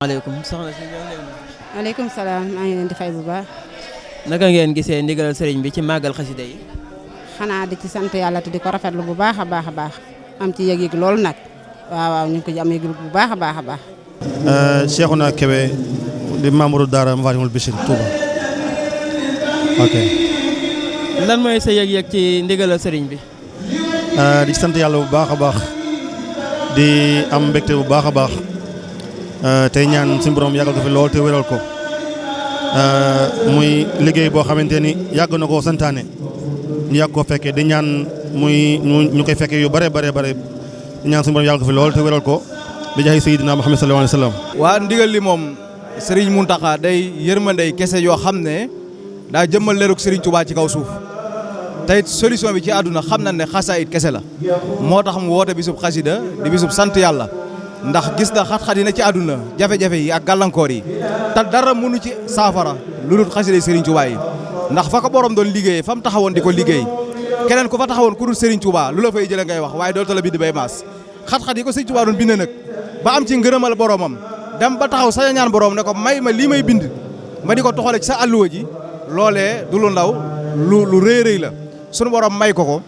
maaleykum soxna si ñoo ngi leen. maaleykum salaam maa ngi leen di fay bu baax. naka ngeen gisee ndigalal sëriñ bi ci màggal xasida yi. xanaa di ci sant yàlla te di ko rafetlu bu baax a baax a baax am ci yëg-yëg loolu nag waaw ñu ngi ko ci am yëg-yëg bu baax a baax a baax. Cheikhouna Kébé di membre daara Mafatihul Bichri Touba. ok. lan mooy sa yëg-yëg ci ndigalal sëriñ bi. di sant yàlla bu baax a baax di am mbégte bu baax a baax. tey ñaan suñu borom yàggal ko fi lool te wéral ko muy liggéey boo xamante ni yàgg na koo santaane ñu yàgg koo fekkee di ñaan ñu koy fekkee yu bare bare bare di ñaan suñu borom yàggal ko fi lool te wéral ko bi jaay Seydina Muhammad sallallahu alayhi wa sallam. waa ndigal li moom Serigne Mountakha day yërmandey kese yoo xam ne daa jëmmal leeruk Serigne Touba ci kaw suuf tey solution bi ci àdduna xam na ne xasaayit kese la moo tax mu woote bisub xasida di bisub sant yàlla. ndax gis na xat-xat yi ne ci àdduna jafe-jafe yi ak gàllankoor yi te dara mënu ci saafara lu dul xasida Serigne Touba yi ndax fa ko borom doon liggéeyee fa mu taxawoon di ko liggéey keneen ku fa taxawoon ku dul Serigne Touba lu la fay jëlee ngay wax waaye dootu la bind bay maas xat-xat yi ko Serigne Touba doon bind nag ba am ci ngërëmal boromam dem ba taxaw sa ñaan borom ne ko may ma lii may bind ma di ko toxale ci sa alluwa ji loolee du lu ndaw lu rëy rëy la sunu borom may ko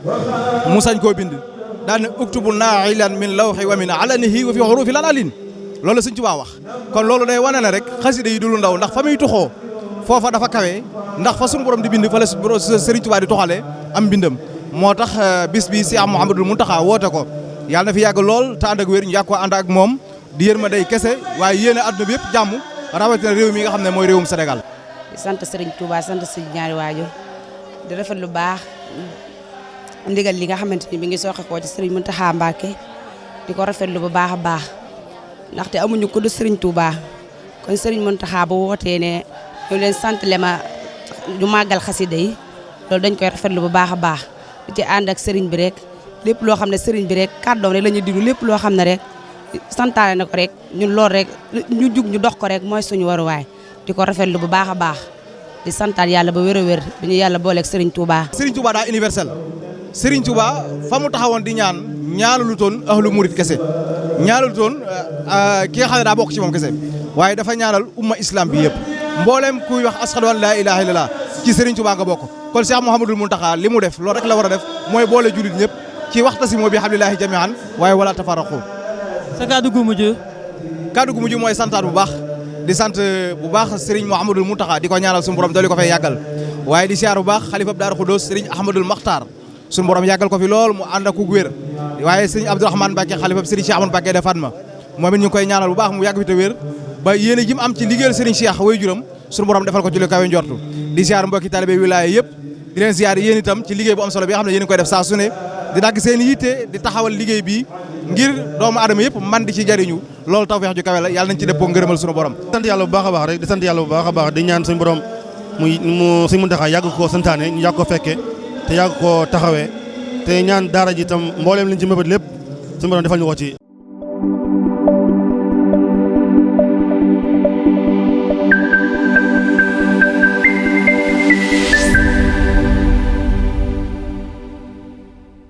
mu sañ koo bind daan ne uktubu naa'ilan min lawhi wa min alanihi wa fi hurufi lan alin loolu la Sëñ Tuubaa wax kon loolu day wane ne rek xasida yi du lu ndaw ndax fa muy tuxoo foofa dafa kawe ndax fa sunu borom di bind fa la Sëriñ Tuubaa di toxalee am bindam moo tax bis bi Cheikh Mouhamadoul Mountakha woote ko yàlla na fi yàgg lool te ànd ak wér ñu yàgg ko ànd ak moom di yërmande kese waaye yéene àdduna bi yëpp jàmm rawatina réew mi nga xam ne mooy réewum Sénégal. di sant Serigne Touba sant si ñaari waajur di rafet lu baax ndigal li nga xamante ni mi ngi soxe koo ci Serigne Mountakha Mbacké di ko rafetlu bu baax a baax ndaxte amuñu ko du Serigne Touba kon Serigne Mountakha bu wootee ne ñu leen sant le ma du màggal xasida yi loolu dañ koy rafetlu bu baax a baax di ci ànd ak Serigne bi rek lépp loo xam ne Serigne bi rek kàddoom rek la ñuy diglu lépp loo xam ne rek santaane na ko rek ñun loolu rek ñu jug ñu dox ko rek mooy suñu waruwaay di ko rafetlu bu baax a baax di santaat yàlla ba wér a wér bi ñu yàlla booleeg Serigne Touba. Serigne Touba daa universel Serigne Touba fa mu taxawoon di ñaanalu toon ahlu murid kese ñaanalu toon ki nga xam ne daa bokk ci moom kese waaye dafa ñaanal umma islam bi yëpp mboolem kuy wax ashhadu an laa ilaaha illallah ci Serigne Touba nga bokk kon Cheikh Mouhamadoul Mountakha li mu def loolu rek la war a def mooy boole jullit ñëpp ci waxtasimu bi hablillahi jami'an waaye wala tafarraqu. sa kàddu gu mujj. kàddu gu mujj mooy santaat bu baax di sant bu baax Serigne Mouhamadoul Mountakha di ko ñaanal suñu borom doole ko fay yàggal waaye di siyaar bu baax xalifa Daaru Xudoos Serigne Ahmadoul Makhtar suñu borom yàggal ko fi lool mu ànd ak ku wér waaye Serigne Abdourahmane Mbacké xalifa Serigne Cheikh Ahmadou Mbacké de Fatma moom it ñu ngi koy ñaanal bu baax mu yàgg fi te wér ba yéene ji mu am ci liggéeyal Serigne Cheikh way juram suñu borom defal ko ci lu kawe njortu di siyaar mbokki talibé wilaaya yëpp di leen siyaar yéen itam ci liggéey bu am solo bi nga xam ne yéen koy def saa su ne di dagg seen yitte di taxawal liggéey bi ngir doomu aadama yëpp man di ci jariñu loolu tawfeex ju kawe la yàlla nañ ci dëppoo ngërëmal suñu borom. di sant yàlla bu baax a baax rek di sant yàlla bu baax a baax di ñaan suñu borom mu Sëñ Mountakha yàgg koo santaane ñu yàgg ko fekke te yàgg koo taxawee te ñaan daara ji itam mbooleem liñ ci mëbët lépp suñu borom defal ñu ko ci